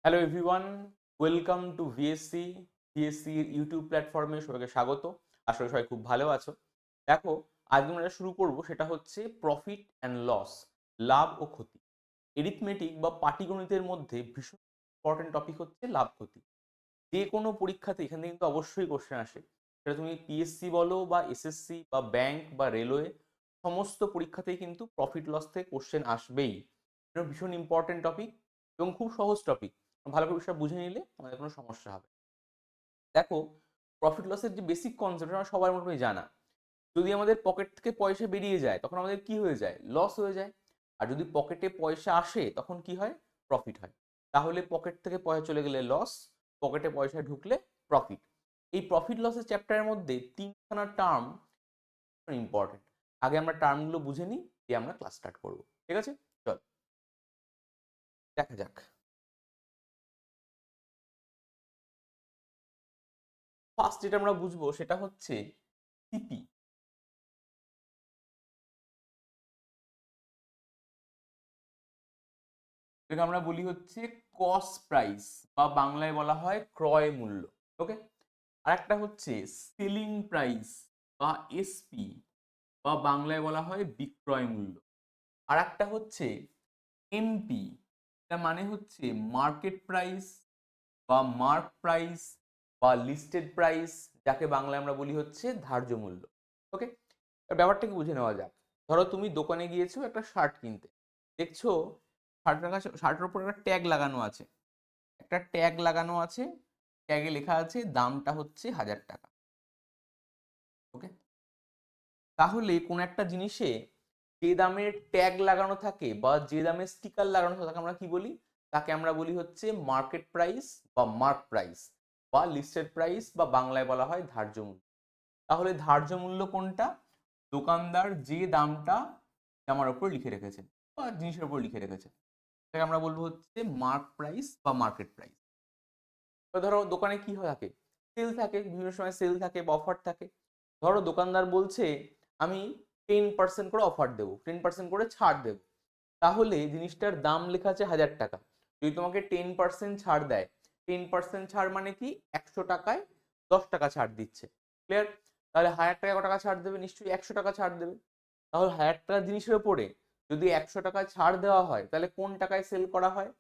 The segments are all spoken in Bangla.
Hello everyone, welcome to VSC YouTube প্ল্যাটফর্মে সবাইকে স্বাগত। আসলে সবাই খুব ভালো আছো। দেখো, আজকে আমরা যেটা শুরু করব সেটা হচ্ছে প্রফিট অ্যান্ড লস, লাভ ও ক্ষতি। এরিথমেটিক বা পাটিগণিতের মধ্যে ভীষণ ইম্পর্টেন্ট টপিক হচ্ছে লাভ ক্ষতি। যে কোনো পরীক্ষাতে এখান থেকে কিন্তু অবশ্যই কোশ্চেন আসে। সেটা তুমি পিএসসি বলো বা এসএসসি বা ব্যাংক বা রেলওয়ে, সমস্ত পরীক্ষাতেই কিন্তু প্রফিট লস থেকে কোশ্চেন আসবেই। এটা ভীষণ ইম্পর্টেন্ট টপিক এবং খুব সহজ টপিক। ভালো করে বিষয়টা বুঝে নিলে আমাদের কোনো সমস্যা হবে। দেখো, প্রফিট লসের যে বেসিক কনসেপ্ট আমরা সবার মোটামুটি জানা। যদি আমাদের পকেট থেকে পয়সা বেরিয়ে যায় তখন আমাদের কি হয়ে যায়? লস হয়ে যায়। আর যদি পকেটে পয়সা আসে তখন কি হয়? প্রফিট হয়। তাহলে পকেট থেকে পয়সা চলে গেলে লস, পকেটে পয়সা ঢুকলে প্রফিট। এই প্রফিট লসের চ্যাপ্টারের মধ্যে তিনখানা টার্ম ইম্পর্টেন্ট। আগে আমরা টার্মগুলো বুঝে নিই, দিয়ে আমরা ক্লাস স্টার্ট করব। ঠিক আছে, চল দেখা যাক। ফার্স্ট যেটা আমরা বুঝবো সেটা হচ্ছে সিপি। এটাকে আমরা বলি হচ্ছে কস্ট প্রাইস, বা বাংলায় বলা হয় ক্রয় মূল্য। ওকে। আর একটা হচ্ছে সেলিং প্রাইস বা এসপি, বা বাংলায় বলা হয় বিক্রয় মূল্য। আর একটা হচ্ছে এমপি, এটা মানে হচ্ছে মার্কেট প্রাইস বা মার্ক প্রাইস বা লিস্টেড প্রাইস, যাকে বাংলায় আমরা বলি হচ্ছে ধার্য মূল্য। ওকে। ব্যাপারটা কি বুঝে নেওয়া যাক। ধরো তুমি দোকানে গিয়েছো একটা শার্ট কিনতে, দেখছো শার্টের উপর একটা ট্যাগ লাগানো আছে। একটা ট্যাগ লাগানো আছে, ট্যাগে লেখা আছে দামটা হচ্ছে 1000 টাকা। ওকে। তাহলে কোন একটা জিনিসে যে দামের ট্যাগ লাগানো থাকে বা যে দামের স্টিকার লাগানো থাকে আমরা কি বলি? তাকে আমরা বলি হচ্ছে মার্কেট প্রাইস বা মার্ক প্রাইস বা লিস্টেড প্রাইস, বা বাংলায় বলা হয় ধার্য মূল্য। তাহলে ধার্য মূল্য কোনটা? দোকানদার যে দামটা জামার উপর লিখে রেখেছে বা জিনিসের উপর লিখে রেখেছে, তাকে আমরা বলবো হচ্ছে মার্ক প্রাইস বা মার্কেট প্রাইস। ধরো দোকানে কি থাকে? সেল থাকে, বিভিন্ন সময় সেল থাকে বা অফার থাকে। ধরো দোকানদার বলছে আমি 10% করে অফার দেবো, 10% করে ছাড় দেবো। তাহলে জিনিসটার দাম লেখা আছে 1000 টাকা। যদি তোমাকে 10% ছাড় দেয়, 10% ছাড় মানে কি? 100 টাকায় 10 টাকা ছাড় দিচ্ছে। ক্লিয়ার? তাহলে 1000 টাকায় কত টাকা ছাড় দেবে? নিশ্চয়ই 100 টাকা ছাড় দেবে। তাহলে 1000 টাকার জিনিসের উপরে যদি 100 টাকা ছাড় দেওয়া হয়, তাহলে কোন টাকায় সেল করা হয়?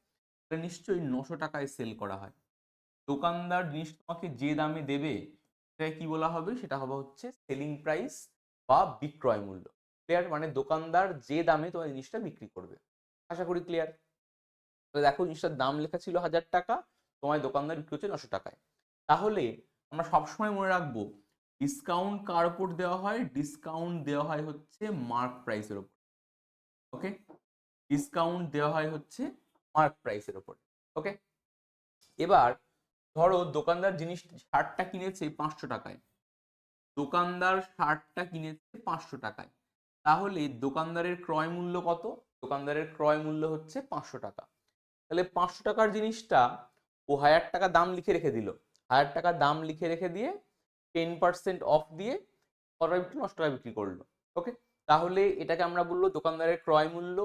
তাহলে নিশ্চয়ই 900 টাকায় সেল করা হয়। দোকানদার জিনিস তোমাকে যে দামে দেবে সেটাকে কি বলা হবে? সেটা হবে হচ্ছে সেলিং প্রাইস বা বিক্রয় মূল্য। ক্লিয়ার? মানে দোকানদার যে দামে তোমার জিনিসটা বিক্রি করবে। আশা করি ক্লিয়ার। তাহলে দেখো, জিনিসটার দাম লেখা ছিল 1000 টাকা, তোমায় দোকানদার বিক্রি হচ্ছে 900 টাকায়। তাহলে আমরা সবসময় মনে রাখবো, ডিসকাউন্ট কার উপর দেওয়া হয়? ডিসকাউন্ট দেওয়া হয় হচ্ছে মার্ক প্রাইসের উপর। ওকে। ডিসকাউন্ট দেওয়া হয় হচ্ছে মার্ক প্রাইসের উপর। ওকে। এবার ধরো দোকানদার শার্টটা কিনেছে 500 টাকায়। দোকানদার শার্টটা কিনেছে 500 টাকায়। তাহলে দোকানদারের ক্রয় মূল্য কত? দোকানদারের ক্রয় মূল্য হচ্ছে 500 টাকা। তাহলে 500 টাকার জিনিসটা ও 1000 টাকা দাম লিখে রেখে দিল। 1000 টাকা দাম লিখে রেখে দিয়ে 10% অফ দিয়ে কত বিক্রি? 9 টাকা বিক্রি করলো। ওকে। তাহলে এটাকে আমরা বললো দোকানদারের ক্রয় মূল্য,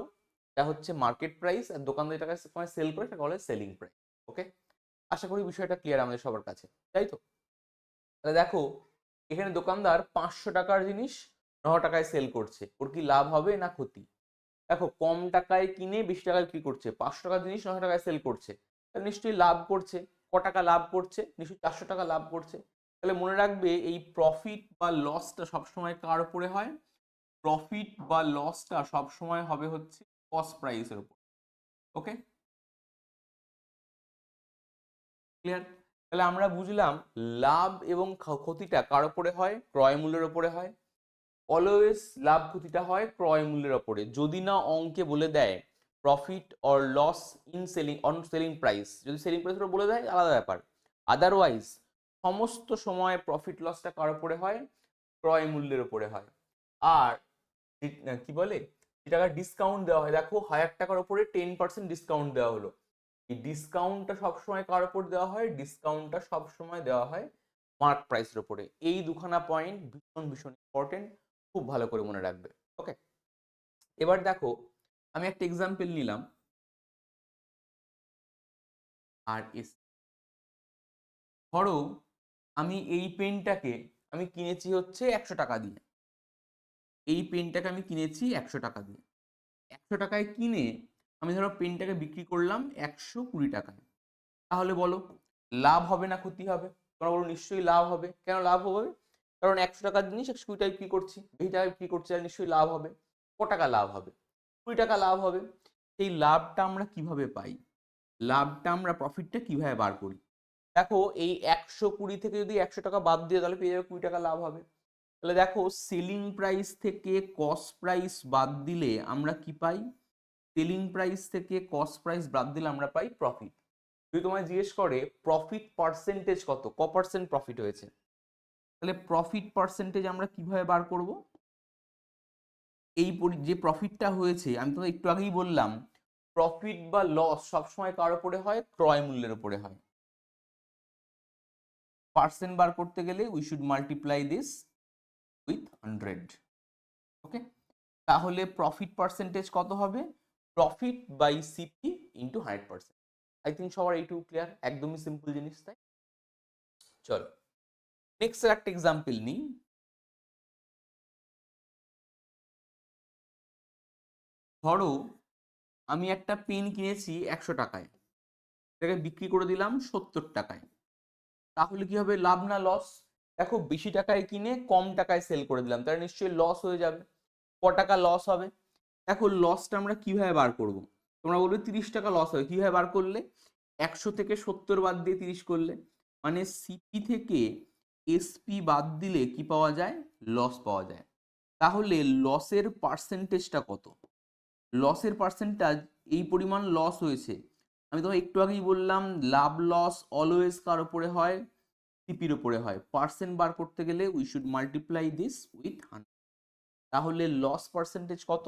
এটা হচ্ছে মার্কেট প্রাইস, আর দোকানদার এটাকে সেল করে সেটা বলে সেলিং প্রাইস। ওকে। আশা করি বিষয়টা ক্লিয়ার আমাদের সবার কাছে, তাই তো? তাহলে দেখো, এখানে দোকানদার 500 টাকার জিনিস 9 টাকায় সেল করছে, ওর কি লাভ হবে না ক্ষতি? দেখো, কম টাকায় কিনে 20 টাকায় বিক্রি করছে, 500 টাকার জিনিস 9 টাকায় সেল করছে, তাহলে নিশ্চয়ই লাভ করছে। ক টাকা লাভ করছে? নিশ্চয়ই 400 টাকা লাভ করছে। তাহলে মনে রাখবে, এই প্রফিট বা লসটা সবসময় কার উপরে হয়? প্রফিট বা লসটা সবসময় হবে হচ্ছে কস্ট প্রাইসের উপর। ওকে। ক্লিয়ার? তাহলে আমরা বুঝলাম লাভ এবং ক্ষতিটা কার উপরে হয়? ক্রয় মূল্যের উপরে হয়। অলওয়েজ লাভ ক্ষতিটা হয় ক্রয় মূল্যের ওপরে, যদি না অঙ্কে বলে দেয় profit or loss in selling on selling price. যদি সেলিং প্রাইস বলে দেয় আলাদা ব্যাপার। আদারওয়াইজ সমস্ত সময় প্রফিট লসটা কার উপরে হয়? ক্রয় মূল্যের উপরে হয়। আর কি বলে, যে টাকা ডিসকাউন্ট দেওয়া হয়, দেখো 1000 টাকার উপরে 10% ডিসকাউন্ট দেওয়া হলো। এই ডিসকাউন্টটা সবসময় কার উপর দেওয়া হয়? ডিসকাউন্টটা সবসময় দেওয়া হয় মার্ক প্রাইসের উপরে। এই দুখানা পয়েন্ট ভীষণ ভীষণ ইম্পর্টেন্ট, খুব ভালো করে মনে রাখবে। ওকে। এবার দেখো, আমি একটা এক্সাম্পল নিলাম। আর এস। ধরো আমি এই পেনটাকে আমি কিনেছি হচ্ছে 100 টাকা দিয়ে, এই পেনটাকে আমি কিনেছি 100 টাকা দিয়ে। 100 টাকায় কিনে আমি ধরো পেনটাকে বিক্রি করলাম 120 টাকায়। তাহলে বলো লাভ হবে না ক্ষতি হবে? তোমরা বলো নিশ্চয়ই লাভ হবে। কেন লাভ হবে? কারণ 100 টাকার জিনিস 120 টাকায় বিক্রি করছি, 20 টাকায় বিক্রি করছি, আর নিশ্চয়ই লাভ হবে। ক টাকা লাভ হবে? 20 টাকা লাভ হবে। এই লাভটা আমরা কিভাবে পাই? লাভটা আমরা প্রফিটটা কিভাবে বার করি? দেখো এই 120 থেকে যদি 100 টাকা বাদ দিয়ে তাহলে পেয়ে যাবে 20 টাকা লাভ হবে। তাহলে দেখো সেলিং প্রাইস থেকে কস্ট প্রাইস বাদ দিলে আমরা কি পাই? সেলিং প্রাইস থেকে কস্ট প্রাইস বাদ দিলে আমরা পাই প্রফিট। যদি তোমায় জিজ্ঞেস করে প্রফিট পার্সেন্টেজ কত, ক পার্সেন্ট প্রফিট হয়েছে, তাহলে প্রফিট পার্সেন্টেজ আমরা কিভাবে বার করব? এই যে প্রফিটটা হয়েছে, আমি তোমাকে একটু আগেই বললাম প্রফিট বা লস সবসময় কার উপরে হয়? ক্রয় মূল্যের উপরে হয়। পার্সেন্ট বার করতে গেলে we should multiply this with 100। Okay, তাহলে প্রফিট পার্সেন্টেজ কত হবে? Profit by CP into 100%। I think সবার এইটুকু ক্লিয়ার, একদমই সিম্পল জিনিস, তাই? চলো নেক্সট একটা এক্সাম্পল নিই। ধরো আমি একটা পেন কিনেছি 100 টাকায়, এটাকে বিক্রি করে দিলাম 70 টাকায়। তাহলে কি হবে, লাভ না লস? দেখো বেশি টাকায় কিনে কম টাকায় সেল করে দিলাম, তাহলে নিশ্চয়ই লস হয়ে যাবে। ক টাকা লস হবে? দেখো লসটা আমরা কিভাবে বার করব? তোমরা বলবে 30 টাকা লস হবে, কিভাবে বার করলে? 100 থেকে 70 বাদ দিয়ে 30 করলে, মানে সিপি থেকে এসপি বাদ দিলে কি পাওয়া যায়? লস পাওয়া যায়। তাহলে লসের পার্সেন্টেজটা কত? লসের পার্সেন্টেজ এই পরিমাণ লস হয়েছে। আমি তোমাকে একটু আগেই বললাম লাভ লস অলওয়েজ কার উপরে হয়? সিপির উপরে হয়। পার্সেন্ট বার করতে গেলে we should multiply this with 100। তাহলে লস পার্সেন্টেজ কত?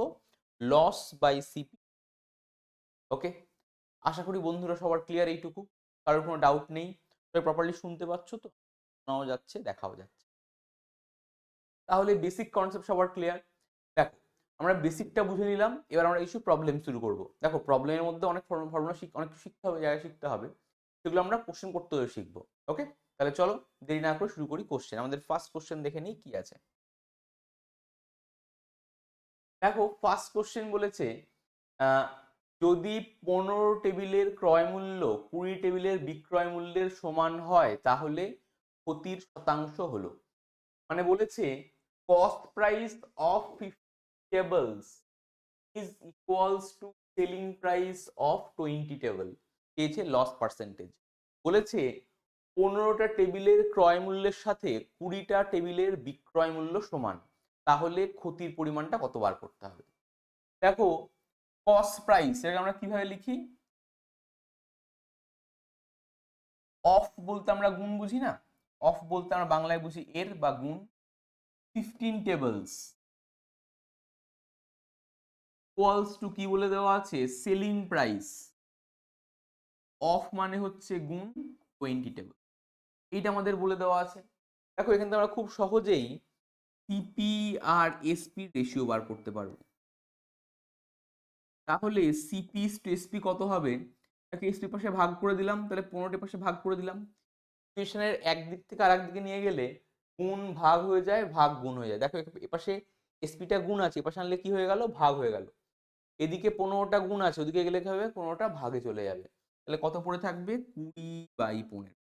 Loss by CP. ওকে, আশা করি বন্ধুরা সবার ক্লিয়ার এইটুকু, কারোর কোনো ডাউট নেই। সবাই প্রপারলি শুনতে পাচ্ছ তো? শোনাও যাচ্ছে, দেখাও যাচ্ছে। তাহলে বেসিক কনসেপ্ট সবার ক্লিয়ার। দেখো আমরা বেসিকটা বুঝে নিলাম, এবার আমরা কিছু প্রবলেম শুরু করব। দেখো প্রবলেমের মধ্যে অনেক ফর্মুলা অনেক কিছু শিখতে হবে, জায়গায় শিখতে হবে, সেগুলো আমরা কোশ্চেন করতে হলে শিখবো। ওকে, তাহলে চলো দেরি না করে শুরু করি কোশ্চেন। আমাদের ফার্স্ট কোশ্চেন দেখে নিই কি আছে। দেখো ফার্স্ট কোশ্চেন বলেছে যদি 15 টেবিলের ক্রয় মূল্য 20 টেবিলের বিক্রয় মূল্যের সমান হয় তাহলে ক্ষতির শতাংশ হলো। মানে বলেছে cost price of 50 tables is equals to selling price of 20 table। পেয়েছে লস পার্সেন্টেজ। বলেছে 15টা টেবিলের ক্রয় মূল্যের সাথে 20টা টেবিলের বিক্রয় মূল্য সমান, তাহলে ক্ষতির পরিমাণটা কত বার করতে হবে। দেখো কস্ট প্রাইস এটা আমরা কিভাবে লিখি? অফ বলতে আমরা গুণ বুঝি না? অফ বলতে আমরা বাংলায় বুঝি এর বা গুণ। 15 tables ইকুয়ালস টু কি বলে দেওয়া আছে? Selling price. অফ মানে হচ্ছে গুণ 20 টেবিল, এইটা আমাদের বলে দেওয়া আছে। দেখো এখান থেকে আমরা খুব সহজেই সিপি আর এসপি রেশিও বার করতে পারবো। তাহলে সিপি টু এসপি কত হবে? তাকে এসপি পাশে ভাগ করে দিলাম, তাহলে 15 পাশে ভাগ করে দিলাম। ইকুয়েশনের একদিক থেকে আরেক দিকে নিয়ে গেলে গুণ ভাগ হয়ে যায়, ভাগ গুণ হয়ে যায়। দেখো এপাশে এসপিটা গুণ আছে, এপাশে আনলে কি হয়ে গেল? ভাগ হয়ে গেল। এদিকে 15টা গুণ আছে, ওদিকে গেলে কি হবে? 15টা ভাগে চলে যাবে। তাহলে কত পড়ে থাকবে? 20/15।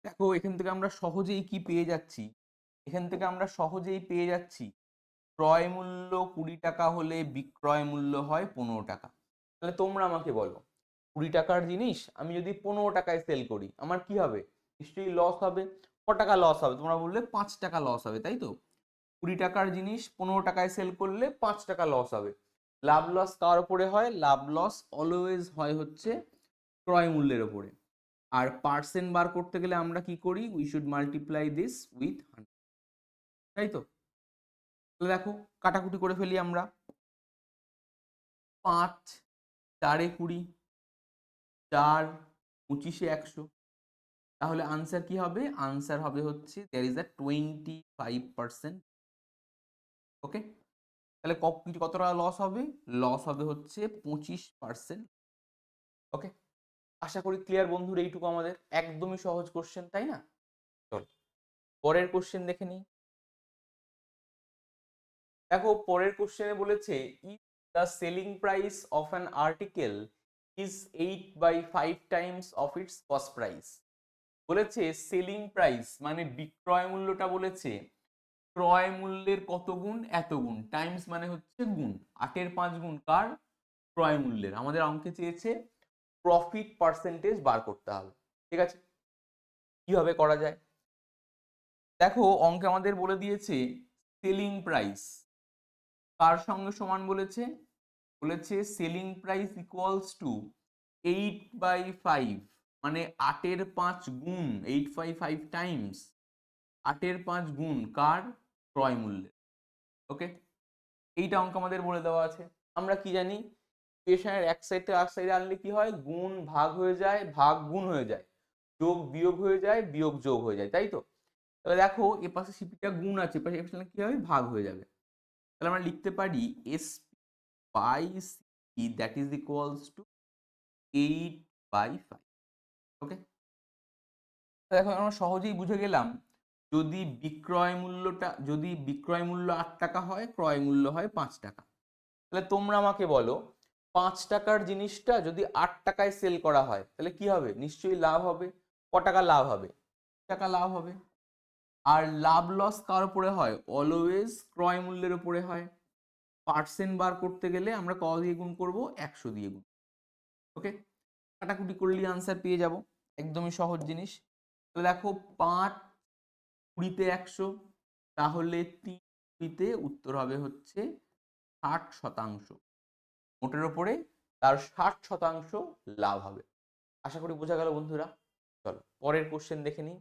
দেখো এখান থেকে আমরা সহজেই কি পেয়ে যাচ্ছি? এখান থেকে আমরা সহজেই পেয়ে যাচ্ছি ক্রয় মূল্য 20 টাকা হলে বিক্রয় মূল্য হয় 15 টাকা। তাহলে তোমরা আমাকে বলো 20 টাকার জিনিস আমি যদি 15 টাকায় সেল করি আমার কি হবে? নিশ্চয়ই লস হবে। ক টাকা লস হবে? তোমরা বললে 5 টাকা লস হবে, তাই তো? 20 টাকার জিনিস 15 টাকায় সেল করলে 5 টাকা লস হবে। লাভ লস কার উপরে হয়? লাভ লস অলওয়েজ হয় হচ্ছে ক্রয় মূল্যের উপরে। আর পার্সেন্ট বার করতে গেলে আমরা কি করি? We should multiply this with 100, তাই তো? তাহলে দেখো কাটাকুটি করে ফেলি আমরা। 5 4 20, 4 25 100। তাহলে আনসার কি হবে? আনসার হবে হচ্ছে দেয়ার ইজ আ 25%। ওকে, তাহলে কত টাকা লস হবে? লস হবে হচ্ছে 25%। ওকে, আশা করি ক্লিয়ার বন্ধুরা, এইটুকু আমাদের একদমই সহজ কোশ্চেন, তাই না? চলো পরের কোশ্চেন দেখে নিই। দেখো পরের কোশ্চেনে বলেছে if the selling price of an article is 8/5 Times of its cost price. বলেছে সেলিং প্রাইস মানে বিক্রয় মূল্যটা বলেছে ক্রয় মূল্যের কত গুণ, এত গুণ, টাইমস মানে হচ্ছে গুণ, 8-এর 5 গুণ কার, ক্রয় মূল্যের। আমাদের অঙ্কে চেয়েছে প্রফিট পার্সেন্টেজ বার করতে হবে। ঠিক আছে, কিভাবে করা যায়? দেখো অঙ্কে আমাদের বলে দিয়েছে সেলিং প্রাইস কার সঙ্গে সমান বলেছে, বলেছে সেলিং প্রাইস ইকুয়ালস টু 8/5 মানে 8-এর 5 গুণ, 8/5 টাইমস 8-এর 5 গুণ কার, ক্রয় মূল্যের। ওকে, এইটা অঙ্ক আমাদের বলে দেওয়া আছে। আমরা কি জানি, ইকুয়েশনের এক সাইড থেকে আর সাইডে আনলে কি হয়, গুণ ভাগ হয়ে যায়, ভাগ গুণ হয়ে যায়, যোগ বিয়োগ হয়ে যায়, বিয়োগ যোগ হয়ে যায়, তাই তো? তাহলে দেখো এ পাশে সিপিটা গুণ আছে, এপাশে কি হবে, ভাগ হয়ে যাবে। তাহলে আমরা লিখতে পারি S by C that is equals to 8/5। Okay, দেখো আমরা সহজেই বুঝে গেলাম, যদি বিক্রয় মূল্য 8 টাকা হয়, ক্রয় মূল্য হয় 5 টাকা, তাহলে তোমরা আমাকে বলো 5 টাকার জিনিসটা যদি 8 টাকায় সেল করা হয় তাহলে কি হবে? নিশ্চয়ই লাভ হবে। ক টাকা লাভ হবে? টাকা লাভ হবে। আর লাভ লস কার উপরে হয়? অলওয়েজ ক্রয় মূল্যের উপরে হয়। পার্সেন্ট বার করতে গেলে আমরা ক দিয়ে গুণ করব? 100 দিয়ে গুণ। ওকে, কাটাকুটি করলে আনসার পেয়ে যাব, একদমই সহজ জিনিস। তো দেখো 5 20-তে 100, তাহলে 3 20-তে উত্তর হবে হচ্ছে 60%। মোটের ওপরে তার 60% লাভ হবে। আশা করি বোঝা গেল বন্ধুরা। চলো পরের কোশ্চেন দেখে নিই।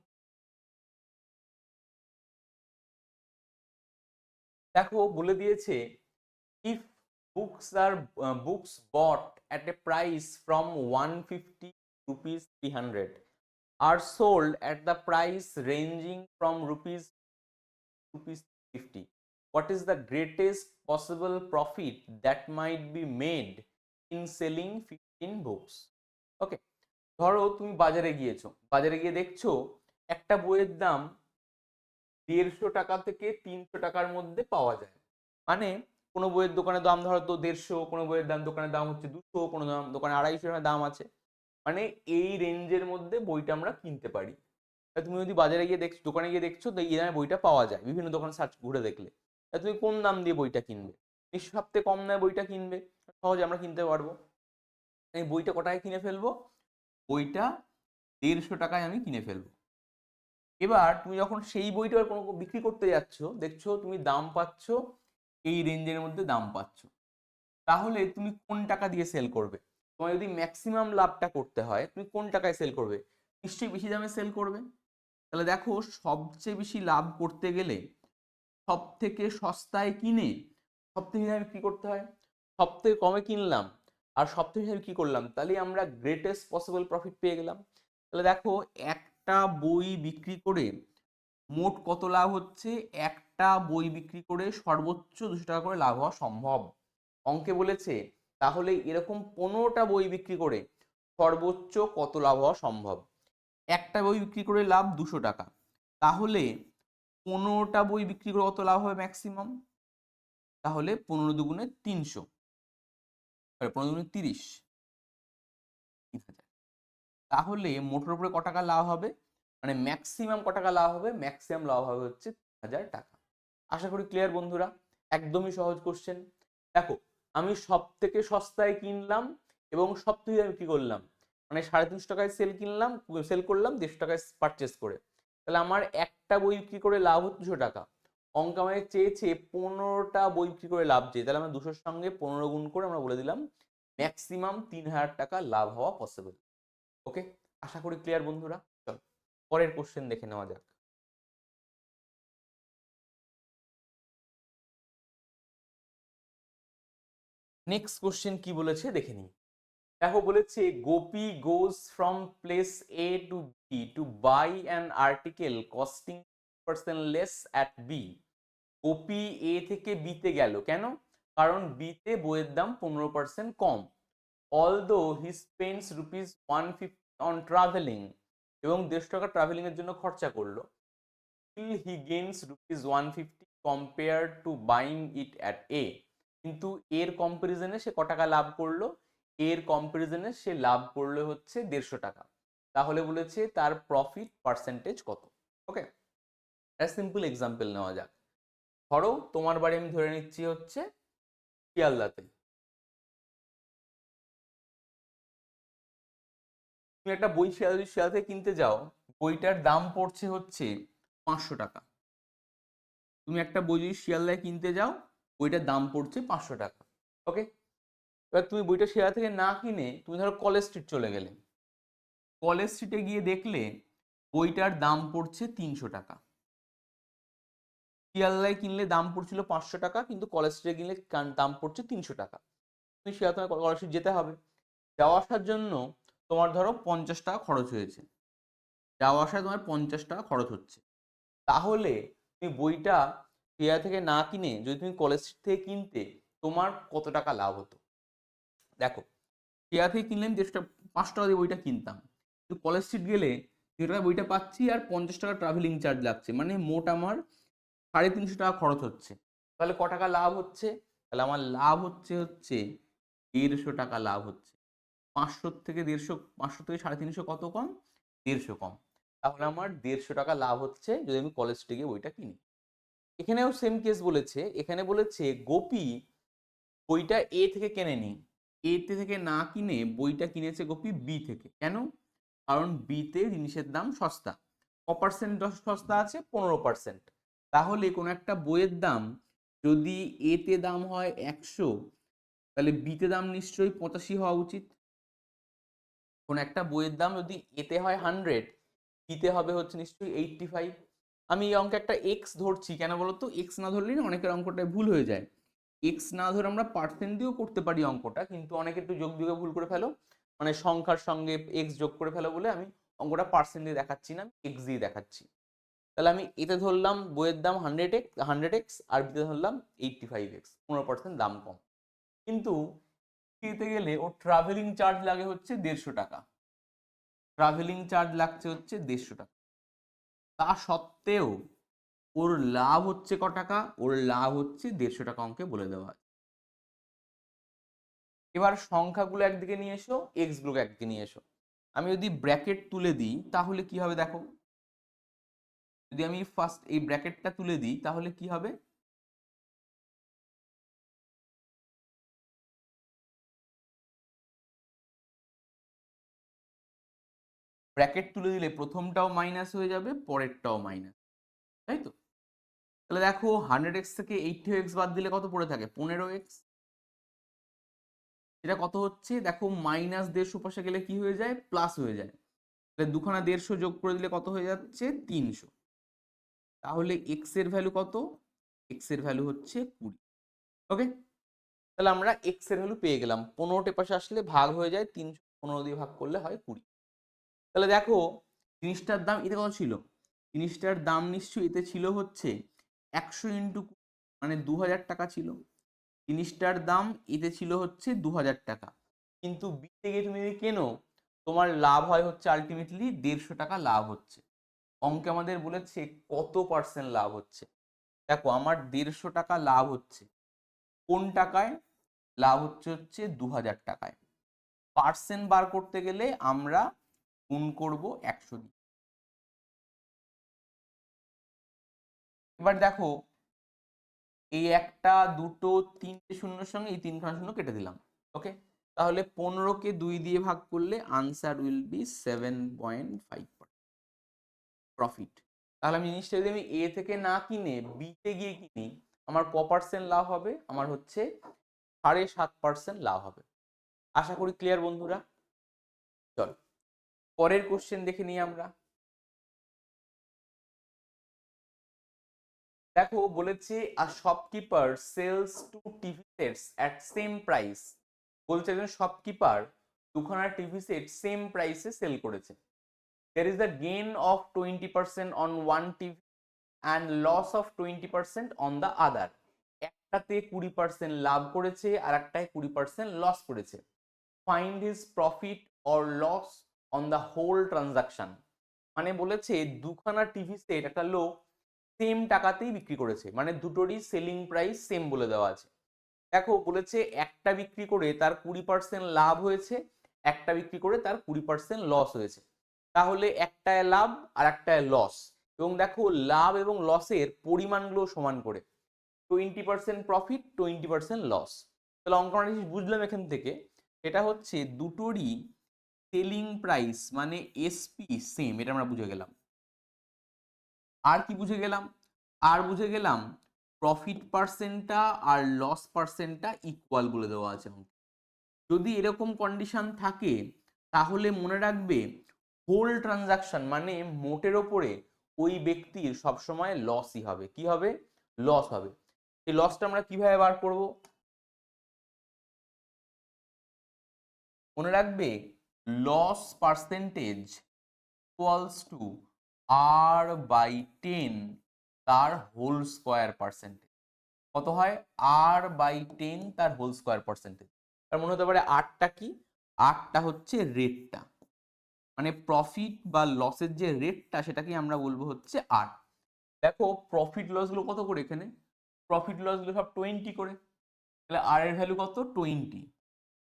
দেখো বলে দিয়েছে if books bought at a price from 150 rupees 300 are sold at the price ranging from rupees 50, what is the greatest possible profit that might be made in selling 15 books? ওকে, ধরো তুমি বাজারে গিয়েছো, বাজারে গিয়ে দেখছো একটা বইয়ের দাম 150 টাকা থেকে 300 টাকার মধ্যে পাওয়া যায়। মানে কোনো বইয়ের দোকানের দাম ধরো তো 150, কোনো বইয়ের দাম দোকানের দাম হচ্ছে 200, কোনো দোকানে 250 টাকা দাম আছে। মানে এই রেঞ্জের মধ্যে বইটা আমরা কিনতে পারি। তুমি যদি বাজারে গিয়ে দেখছো, দোকানে গিয়ে দেখছো তো এই দামে বইটা পাওয়া যায়, বিভিন্ন দোকানে সার্চ ঘুরে দেখলে, তুমি কোন দাম দিয়ে বইটা কিনবে? নিশ্চয়ই সবথেকে কম দামে বইটা কিনবে, সহজে আমরা কিনতে পারবো। এই বইটা কটায় কিনে ফেলবো? বইটা 150 টাকায় আমি কিনে ফেলবো। এবার তুমি যখন সেই বইটা কোনো বিক্রি করতে যাচ্ছ, দেখছো তুমি দাম পাচ্ছ এই রেঞ্জের মধ্যে দাম পাচ্ছ, তাহলে তুমি কোন টাকা দিয়ে সেল করবে? তোমার যদি ম্যাক্সিমাম লাভটা করতে হয় তুমি কোন টাকায় সেল করবে? নিশ্চয়ই বেশি দামে সেল করবে। তাহলে দেখো সবচেয়ে বেশি লাভ করতে গেলে সব থেকে সস্তায় কিনে সব থেকে দামে কি করতে হয়? সব থেকে কমে কিনলাম আর সব থেকে কি করলাম, তাহলে আমরা গ্রেটেস্ট পসিবল প্রফিট পেয়ে গেলাম। তাহলে দেখো একটা বই বিক্রি করে মোট কত লাভ হচ্ছে? একটা বই বিক্রি করে সর্বোচ্চ 200 টাকা করে লাভ হওয়া সম্ভব। অঙ্কে বলেছে তাহলে এরকম 15টা বই বিক্রি করে সর্বোচ্চ কত লাভ হওয়া সম্ভব? একটা বই বিক্রি করে লাভ 200 টাকা, তাহলে 15টা বই বিক্রি করে কত লাভ হবে ম্যাক্সিমাম? তাহলে 15 দুগুণে 300, 15 দুগুণে 30, 3000। তাহলে মোটের উপরে ক টাকা লাভ হবে? মানে ম্যাক্সিমাম ক টাকা লাভ হবে? ম্যাক্সিমাম লাভ হবে হচ্ছে 1000 টাকা। আশা করি ক্লিয়ার বন্ধুরা, একদমই সহজ কোশ্চেন। দেখো আমি সব থেকে সস্তায় কিনলাম এবং সব থেকে আমি কি করলাম, মানে 350 টাকায় সেল করলাম 150 টাকায় পারচেস করে, তাহলে আমার একটা বই বিক্রি করে লাভ হচ্ছে 200 টাকা। অঙ্ক আমাদের চেয়েছে 15টা বই বিক্রি করে লাভ চেয়ে, তাহলে আমরা 200-র সঙ্গে 15 গুণ করে আমরা বলে দিলাম ম্যাক্সিমাম 3000 টাকা লাভ হওয়া পসিবল। ওকে, আশা করি ক্লিয়ার বন্ধুরা। চল পরের কোশ্চেন দেখে নেওয়া যাক। নেক্সট কোশ্চেন কি বলেছে দেখে নিই। দেখো বলেছে Gopi goes from place A to B to buy an article costing % less at B. Gopi A থেকে বিতে গেল, কেন? কারণ বিতে বইয়ের দাম 15% কম। Although he spends ₹150 on travelling, এবং 150 টাকা ট্রাভেলিং এর জন্য খরচা করলো, still he gains ₹150 compared to buying it at A, কিন্তু এর কম্পারিজনে সে ক টাকা লাভ করলো, এর কম্পারিজনে সে লাভ করলো হচ্ছে 150 টাকা। তাহলে বলেছে তার প্রফিট পার্সেন্টেজ কত। ওকে, একটা সিম্পল এক্সাম্পল নেওয়া যাক। ধরো তোমার বাড়ি আমি ধরে নিচ্ছি হচ্ছে শিয়ালদাতে, তুমি একটা বই শিয়ালদা থেকে কিনতে যাও, বইটার দাম পড়ছে হচ্ছে 500 টাকা। তুমি একটা বই যদি শিয়ালদায় কিনতে যাও, বইটার দাম পড়ছে 500 টাকা। ওকে, এবার তুমি বইটা শিয়ালদা থেকে না কিনে তুমি ধরো কলেজ স্ট্রিট চলে গেলে, কলেজ স্ট্রিটে গিয়ে দেখলে বইটার দাম পড়ছে 300 টাকা। শিয়ালদায় কিনলে দাম পড়ছিল 500 টাকা, কিন্তু কলেজ স্ট্রিটে কিনলে দাম পড়ছে 300 টাকা। তুমি শিয়ালদা কলেজ স্ট্রিট যেতে হবে, যাওয়া আসার জন্য তোমার ধরো 50 টাকা খরচ হয়েছে, যাওয়া আসায় তোমার 50 টাকা খরচ হচ্ছে। তাহলে তুমি বইটা শিয়ালদা থেকে না কিনে যদি তুমি কলেজ স্ট্রিট থেকে কিনতে, তোমার কত টাকা লাভ হতো? দেখো, শিয়ালদা থেকে কিনলে আমি 5 টাকা দিয়ে বইটা কিনতাম, কিন্তু কলেজ স্ট্রিট গেলে 300 টাকা বইটা পাচ্ছি আর 50 টাকা ট্রাভেলিং চার্জ লাগছে, মানে মোট আমার 350 টাকা খরচ হচ্ছে। তাহলে ক টাকা লাভ হচ্ছে? তাহলে আমার লাভ হচ্ছে 150 টাকা লাভ হচ্ছে। 500 থেকে 150, 500 থেকে 350 কত কম? 150 কম। তাহলে আমার 150 টাকা লাভ হচ্ছে যদি আমি কলেজ স্ট্রিটে গিয়ে বইটা কিনি। এখানেও সেম কেস বলেছে, এখানে বলেছে গোপী বইটা এ থেকে কেনেনি, এ থেকে না কিনে বইটা কিনেছে গোপী বি থেকে। কেন? কারণ বিতে জিনিসের দাম সস্তা। ক পার্সেন্ট সস্তা আছে? 15%। তাহলে কোনো একটা বইয়ের দাম যদি এতে দাম হয় 100, তাহলে বিতে দাম নিশ্চয়ই 85 হওয়া উচিত। কোন একটা বইয়ের দাম যদি এতে হয় 100, বিতে হবে হচ্ছে নিশ্চয়ই 85। আমি এই অঙ্কে একটা এক্স ধরছি, কেন বলতো? এক্স না ধরলে না অনেকের অঙ্কটা ভুল হয়ে যায়। এক্স না ধরে আমরা পার্সেন্ট দিয়েও করতে পারি অঙ্কটা, কিন্তু অনেকে একটু যোগ বিয়োগে ভুল করে ফেলো, মানে সংখ্যার সঙ্গে এক্স যোগ করে ফেলো বলে আমি অঙ্কটা পার্সেন্ট দিয়ে দেখাচ্ছি না, এক্স দিয়ে দেখাচ্ছি। তাহলে আমি এতে ধরলাম বইয়ের দাম 100x, আর বিতে ধরলাম 85x, 15% দাম কম। কিন্তু এতে গেলে ওর ট্রাভেলিং চার্জ লাগে হচ্ছে 150 টাকা, ট্রাভেলিং চার্জ লাগছে হচ্ছে 150 টাকা। তা সত্ত্বেও ওর লাভ হচ্ছে ক টাকা? ওর লাভ হচ্ছে 150 টাকা, অঙ্কে বলে দেওয়া হয়। এবার সংখ্যাগুলো একদিকে নিয়ে এসো, এক্স গুলোকে একদিকে নিয়ে এসো। আমি যদি ব্র্যাকেট তুলে দিই তাহলে কি হবে দেখো, যদি আমি ফার্স্ট এই ব্র্যাকেটটা তুলে দিই তাহলে কি হবে? ব্র্যাকেট তুলে দিলে প্রথমটাও মাইনাস হয়ে যাবে, পরেরটাও মাইনাস, তাই তো? তাহলে দেখো 100x থেকে 80x বাদ দিলে কত পড়ে থাকে? 15x। এটা কত হচ্ছে দেখো, -150 পাশে গেলে কি হয়ে যায়? প্লাস হয়ে যায়। তাহলে দুখানা 150 যোগ করে দিলে কত হয়ে যাচ্ছে? 300। তাহলে এক্স এর ভ্যালু কত? এক্স এর ভ্যালু হচ্ছে 20। ওকে, তাহলে আমরা এক্স এর ভ্যালু পেয়ে গেলাম। 15টে পাশে আসলে ভাগ হয়ে যায়, 315 দিয়ে ভাগ করলে হয় 20। তাহলে দেখো জিনিসটার দাম এতে কত ছিল? জিনিসটার দাম নিশ্চয়ই এতে ছিল হচ্ছে 100 ইন্টু, মানে 2000 টাকা ছিল। জিনিসটার দাম এতে ছিল হচ্ছে 2000 টাকা, কিন্তু বি থেকে তুমি যদি কেনো, তোমার লাভ হয় হচ্ছে আলটিমেটলি 150 টাকা লাভ হচ্ছে। অঙ্কে আমাদের বলেছে কত পার্সেন্ট লাভ হচ্ছে। দেখো আমার 150 টাকা লাভ হচ্ছে, কোন টাকায় লাভ হচ্ছে? হচ্ছে 2000 টাকায়। পার্সেন্ট বার করতে গেলে আমরা গুণ করব 100 দিয়ে। এবার দেখো এই একটা, দুটো, তিনটে শূন্যর সঙ্গে এই তিনখানা শূন্য কেটে দিলাম। ওকে, তাহলে 15কে 2 দিয়ে ভাগ করলে আনসার উইল বি 7.5 প্রফিট। তাহলে আমি জিনিসটা যদি আমি এ থেকে না কিনে বি তে গিয়ে কিনি, আমার ক পার্সেন্ট লাভ হবে? আমার হচ্ছে 7.5% লাভ হবে। আশা করি ক্লিয়ার বন্ধুরা। চল পরের কোশ্চেন দেখে নিই আমরা। দেখো বলেছে a shopkeeper sells two TV sets at same price. বলছে একজন শপকিপার দুখানা টিভি সেট সেম প্রাইসে সেল করেছে। there is a gain of 20% on one TV and loss of 20% on the other. একটাতে 20% লাভ করেছে আর একটায় 20% লস করেছে। Find his profit or loss on the whole transaction. মানে বলেছে দুখানা টিভি সেট একটা লোক সেম টাকাতেই বিক্রি করেছে, মানে দুটোরই সেলিং প্রাইস সেম বলে দেওয়া আছে। দেখো বলেছে একটা বিক্রি করে তার 20% লাভ হয়েছে, একটা বিক্রি করে তার 20% লস হয়েছে। তাহলে একটায় লাভ আর একটায় লস, এবং দেখো লাভ এবং লসের পরিমাণগুলো সমান করে, 20% প্রফিট 20% লস। তাহলে অঙ্কটা বুঝলাম এখান থেকে, এটা হচ্ছে দুটোরই সেলিং প্রাইস মানে এসপি সেম, এটা আমরা বুঝে গেলাম। আর কি বুঝে গেলাম? আর বুঝে গেলাম প্রফিট পার্সেন্টটা আর লস পার্সেন্টটা ইকুয়াল বলে দেওয়া আছে। যদি এরকম কন্ডিশন থাকে তাহলে মনে রাখবে হোল ট্রানজাকশন মানে মোটের ওপরে ওই ব্যক্তির সবসময় লসই হবে। কি হবে? লস হবে। এই লসটা আমরা কিভাবে বার করব? মনে রাখবে loss percentage equals to R/10 তার হোল স্কোয়ার পার্সেন্টেজ। কত হয়? R/10 তার হোল স্কোয়ার পার্সেন্টেজ। তার মনে হতে পারে আরটা কি? আরটা হচ্ছে রেটটা, মানে প্রফিট বা লসের যে রেটটা সেটাকে আমরা বলবো হচ্ছে আর। দেখো প্রফিট লস গুলো কত করে এখানে? প্রফিট লস গুলো সব 20 করে, তাহলে আর এর ভ্যালু কত? 20।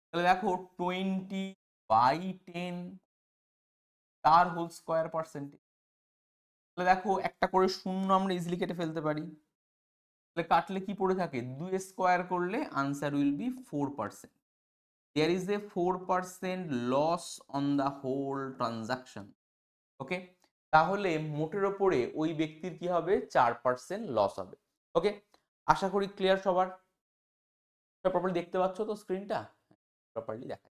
তাহলে দেখো 20/10 তার হোল স্কোয়ার পার্সেন্টেজ। তাহলে দেখো একটা করে শূন্য আমরা ইজিলি কেটে ফেলতে পারি। তাহলে কাটলে কি পড়ে থাকে? 2 স্কোয়ার করলে answer will be 4%। There is a 4% loss on the whole transaction. ওকে, তাহলে মোটের ওপরে ওই ব্যক্তির কি হবে? 4% লস হবে। ওকে, আশা করি ক্লিয়ার সবার। প্রপারলি দেখতে পাচ্ছ তো স্ক্রিনটা? প্রপারলি দেখা।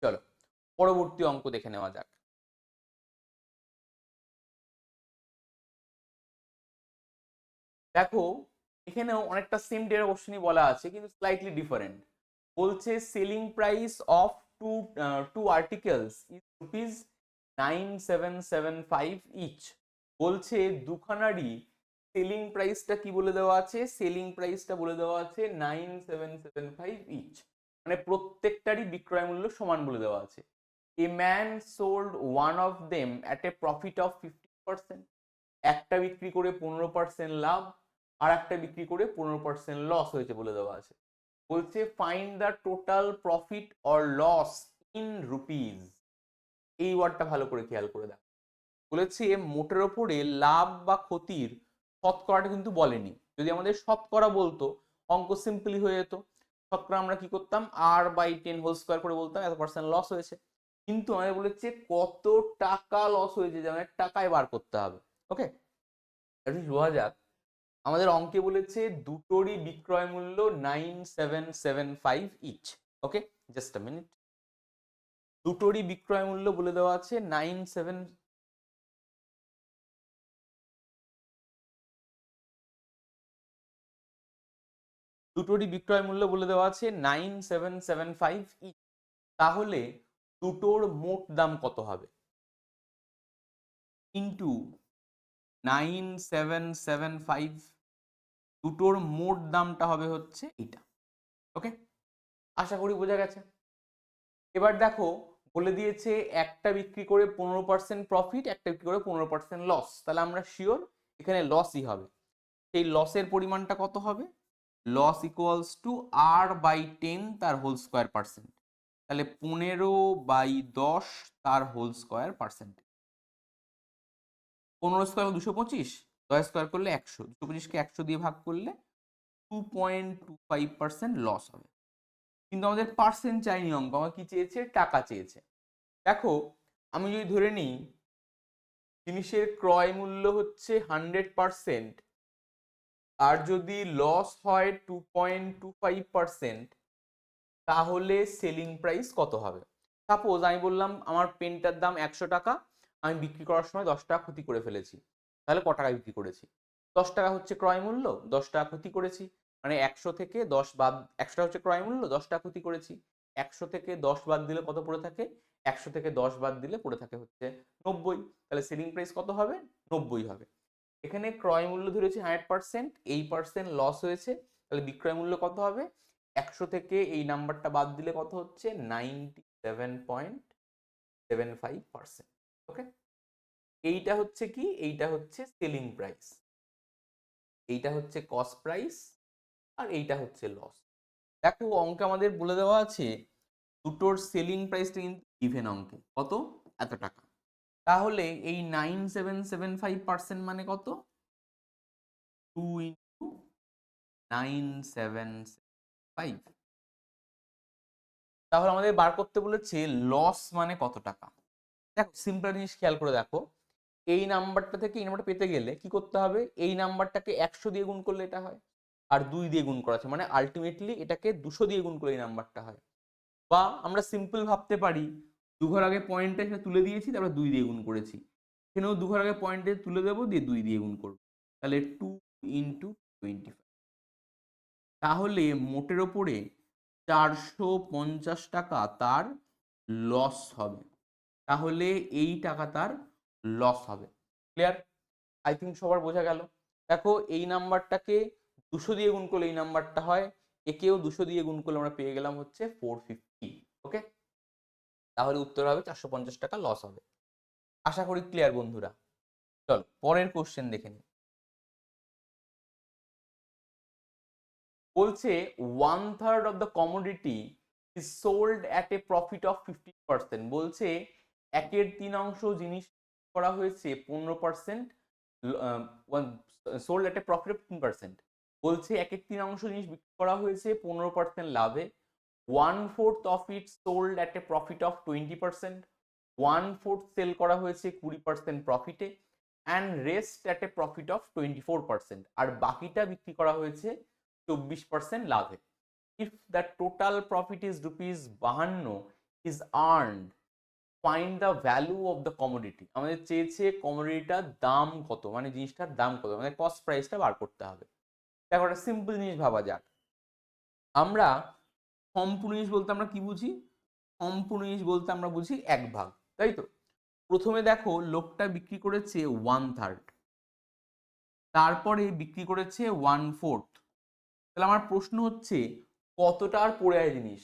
চলো পরবর্তী অঙ্ক দেখে নেওয়া যাক। দেখো এখানেও অনেকটা সেম ডের কোশ্চেনই বলা আছে কিন্তু স্লাইটলি ডিফারেন্ট। বলছে selling price of two articles is ₹9775 each. বলছে দুখানারই সেলিং প্রাইসটা কি বলে দেওয়া আছে? সেলিং প্রাইসটা বলে দেওয়া আছে 9775 ইচ, মানে প্রত্যেকটারই বিক্রয় মূল্য সমান বলে দেওয়া আছে। A man sold one of them at a profit of 50%। একটা বিক্রি করে 15% লাভ, আর একটা বিক্রি করে 15% লস হয়েছে বলে দেওয়া আছে। বলছে find the total profit or loss in rupees. এই ওয়ার্ডটা ভালো করে খেয়াল করে দেখ। বলেছে মোটের ওপরে লাভ বা ক্ষতির শতকরাটা কিন্তু বলেনি। যদি আমাদের শতকরা বলতো অঙ্ক সিম্পলি হয়ে যেত। শতকরা আমরা কি করতাম? R/10 হোল স্কোয়ার করে বলতাম এত পার্সেন্ট লস হয়েছে। কিন্তু আমাদের বলেছে কত টাকা লস হয়েছে, যেমন টাকায় বার করতে হবে। ওকে, বোঝা যাক। আমাদের অঙ্কে বলেছে দুটোরই বিক্রয় মূল্য 9775 each. Okay, just a minute. দুটোরই বিক্রয় মূল্য বলে দেওয়া আছে 97। দুটোরই বিক্রয় মূল্য বলে দেওয়া আছে 9775 ইচ। তাহলে দুটোর মোট দাম কত হবে? ইন্টু 9775, দুটোর মোট দামটা হবে হচ্ছে এটা। ওকে, আশা করি বোঝা গেছে। এবার দেখো বলে দিয়েছে একটা বিক্রি করে 15% প্রফিট, একটা বিক্রি করে 15% লস। তাহলে আমরা শিওর এখানে লসই হবে। সেই লসের পরিমাণটা কত হবে? লস ইকুয়ালস টু R/10 তার হোল স্কোয়ার পার্সেন্ট। তাহলে 15/10 তার whole square percent. 15 square 225, 10 square করলে 100, 225কে 100 দিয়ে ভাগ করলে 2.25% লস হবে। কিন্তু আমাদের পার্সেন্ট চাইনি অঙ্ক, আমার কি চেয়েছে? টাকা চেয়েছে। দেখো আমি যদি ধরে নিই জিনিসের ক্রয় মূল্য হচ্ছে 100%, আর যদি লস হয় 2.25%, তাহলে সেলিং প্রাইস কত হবে? সাপোজ আমি বললাম আমার পেনটার দাম 100 টাকা, আমি বিক্রি করার সময় 10 টাকা ক্ষতি করে ফেলেছি। তাহলে ক টাকায় বিক্রি করেছি? 10 টাকা হচ্ছে ক্রয় মূল্য, 10 টাকা ক্ষতি করেছি, মানে 100 থেকে 10 বাদ, 100 টাকা হচ্ছে ক্রয় মূল্য, 10 টাকা ক্ষতি করেছি। 100 থেকে 10 বাদ দিলে কত পড়ে থাকে? 100 থেকে 10 বাদ দিলে পড়ে থাকে হচ্ছে 90। তাহলে সেলিং প্রাইস কত হবে? 90 হবে। এখানে ক্রয় মূল্য ধরেছি 100%, এই পার্সেন্ট লস হয়েছে, তাহলে বিক্রয় মূল্য কত হবে? 100 থেকে এই নাম্বারটা বাদ দিলে কত হচ্ছে 97.75%। ওকে, এইটা হচ্ছে কি, এইটা হচ্ছে সেলিং প্রাইস, এইটা হচ্ছে কস্ট প্রাইস, আর এইটা হচ্ছে লস। দেখো অঙ্কে আমাদের বলে দেওয়া আছে দুটোর সেলিং প্রাইসটা কিন্তু ইভেন অঙ্কে কত, এত টাকা। তাহলে এই 9775% মানে কত, 2 ইন্টু 9775। তাহলে আমাদের বার করতে বলেছে লস মানে কত টাকা। দেখো সিম্পল জিনিস খেয়াল করে দেখো, এই নাম্বারটা থেকে এই নাম্বারটা পেতে গেলে কি করতে হবে, এই নাম্বারটাকে 100 দিয়ে গুণ করলে এটা হয়, আর 2 দিয়ে গুণ করা আছে, মানে আলটিমেটলি এটাকে 200 দিয়ে গুণ করলে এই নাম্বারটা হয়। বা আমরা সিম্পল ভাবতে পারি, দুঘর আগে পয়েন্টটা এখানে তুলে দিয়েছি, তারপর 2 দিয়ে গুণ করেছি, এখানেও দুঘর আগে পয়েন্টে তুলে দেবো, দিয়ে 2 দিয়ে গুণ করবো, তাহলে 2 ইন্টু 25। তাহলে মোটের ওপরে 450 টাকা তার লস হবে। তাহলে এই টাকা তার লস হবে। ক্লিয়ার? আই থিঙ্ক সবার বোঝা গেল। দেখো এই নাম্বারটাকে 200 দিয়ে গুণ করলে এই নাম্বারটা হয়, একেও 200 দিয়ে গুণ করলে আমরা পেয়ে গেলাম হচ্ছে 450। ওকে, তাহলে উত্তর হবে 450 টাকা লস হবে। আশা করি ক্লিয়ার বন্ধুরা। চলো পরের কোশ্চেন দেখে নিই। বলছে 1/3 of the commodity is sold at a profit of 50%। বলছে 1/3 জিনিস করা হয়েছে 15%, sold at a profit of 15%। বলছে 1/3 জিনিস বিক্রি করা হয়েছে 15% লাভে, 1/4 of it sold at a profit of 20%, 1/4 sell করা হয়েছে 20% প্রফিটে, and rest at a profit of 24%, আর বাকিটা বিক্রি করা হয়েছে 24% লাভে। If the total profit is ₹52 is earned, find the value of the commodity. আমাদের চেয়েছে কমোডিটিটার দাম কত, মানে জিনিসটার দাম কত, মানে কস্ট প্রাইসটা বার করতে হবে। দেখো একটা সিম্পল জিনিস ভাবা যাক, আমরা সম্পূর্ণ জিনিস বলতে আমরা কি বুঝি, সম্পূর্ণ জিনিস বলতে আমরা বুঝি 1/3, তাই তো। প্রথমে দেখো লোকটা বিক্রি করেছে 1/3, তারপরে বিক্রি করেছে 1/4। তাহলে আমার প্রশ্ন হচ্ছে কতটা আর পড়ে আছে জিনিস।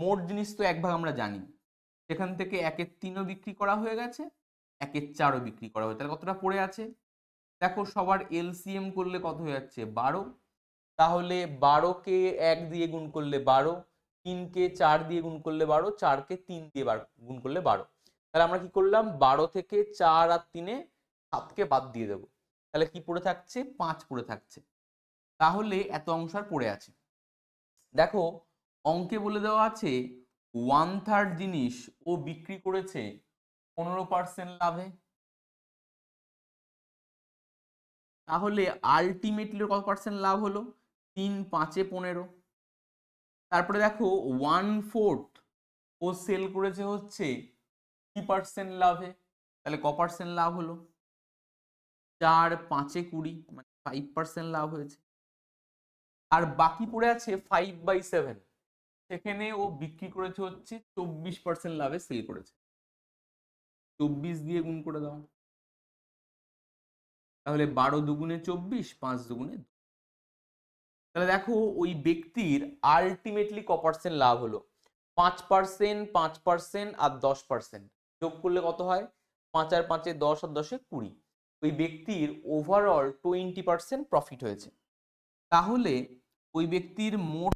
মোট জিনিস তো 1/3 আমরা জানি, সেখান থেকে 1/3ও বিক্রি করা হয়ে গেছে, 1/4ও বিক্রি করা হয়েছে, তাহলে কতটা পড়ে আছে। দেখো সবার এলসিএম করলে কত হয়ে যাচ্ছে 12, তাহলে 12কে 1 দিয়ে গুণ করলে 12, 3কে 4 দিয়ে গুণ করলে 12, 4কে 3 দিয়ে গুণ করলে 12। তাহলে আমরা কি করলাম, 12 থেকে 4 আর 3-এ 7কে বাদ দিয়ে দেবো, তাহলে কি পড়ে থাকছে, 5 পড়ে থাকছে। তাহলে এত অংশ আর পড়ে আছে। দেখো অঙ্কে বলে দেওয়া আছে 1/3 জিনিস ও বিক্রি করেছে 15% লাভে, তাহলে আলটিমেটলি কত পার্সেন্ট লাভ হলো, 3 5 15। তারপরে দেখো 1/4 ও সেল করেছে হচ্ছে 20% লাভে, তাহলে ক পার্সেন্ট লাভ হলো, 4 5 20, মানে 5% লাভ হয়েছে। আর বাকি পড়ে আছে 5/7, সেখানে ও বিক্রি করেছে হচ্ছে 24% লাভে সেল করেছে, 24 দিয়ে গুণ করে দাও, তাহলে 12 দুগুণে 24, 5 দুগুণে। তাহলে দেখো ওই ব্যক্তির আলটিমেটলি ক পার্সেন্ট লাভ হলো, 5%, 5% আর 10%, যোগ করলে কত হয়, 5 আর 5-এ 10 আর 10-এ 20। ওই ব্যক্তির ওভারঅল 20% প্রফিট হয়েছে। তাহলে ওই ব্যক্তির মোট